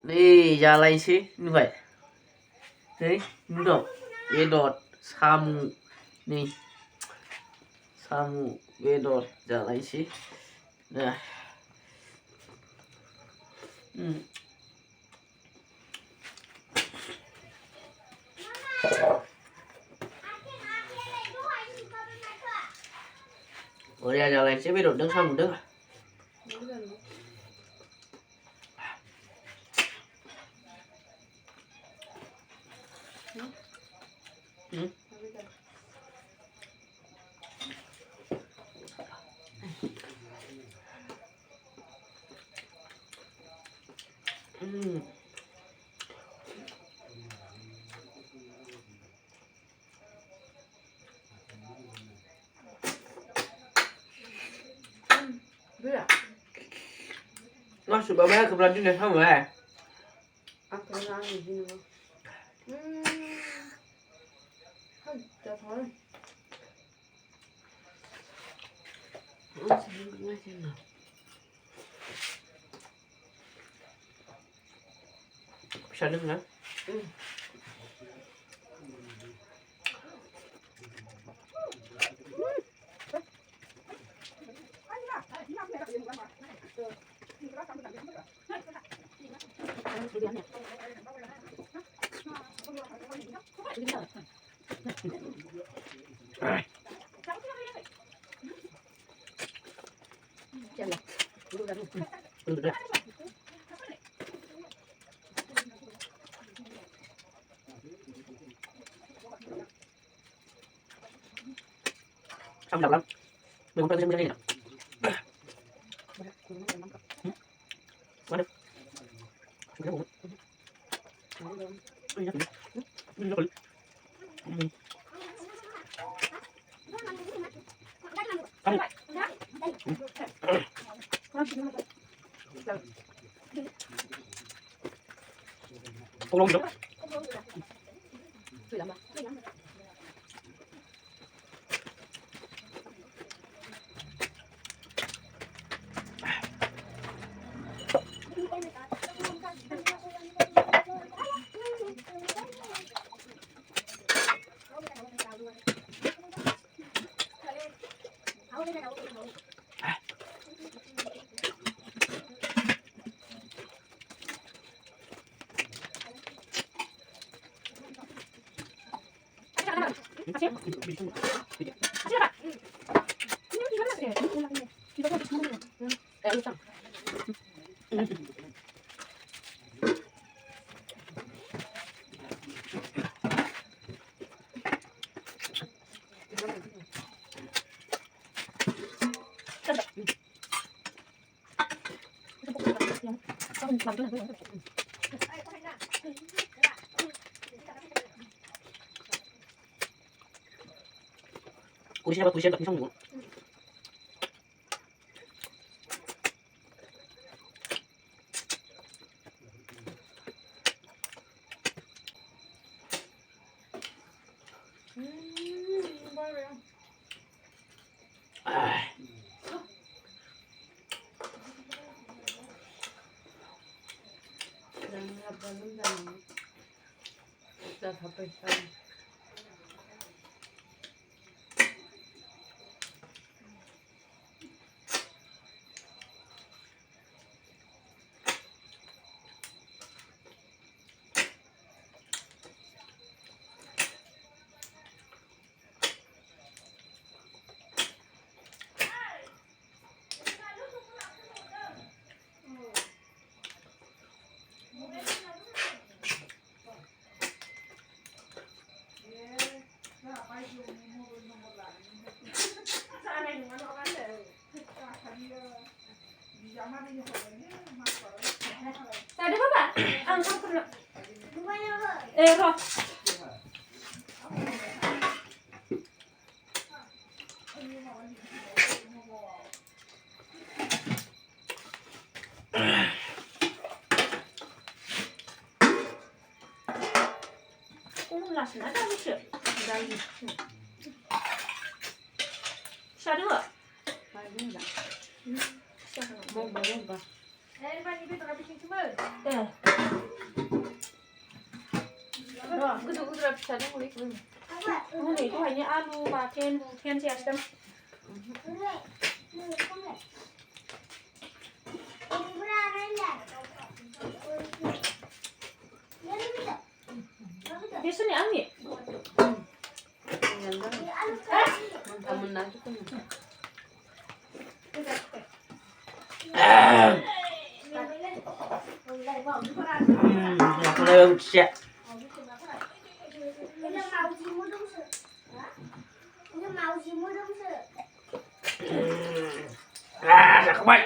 Nih, jalan sih, ini baik. Nih, duduk, bedor, samu, nih, samu, bedor, jalan sih. Nah, oh ya jalan sih, bedor dengan samu deh. Masuk babaya ke belakang deh sama ya. Aku nangis gini loh. Udah thôi. Bisa dengar? Không độc lắm. Mình không cho cái này. Quá được. Không lông gì đâu. Tulisin apa tulisin tak pisang dulu. Tadi apa? Angkat dulu. Roh. Masih ada sih. Dari. Siapa dulu? Mau berapa? Ini terapi cuma. Udah bisa deh ngulik. Ini itu hanya alu, pakai sih asam. Biasa nih angin. Kamu nanti kan. Aku lagi siap. Jakhaobai.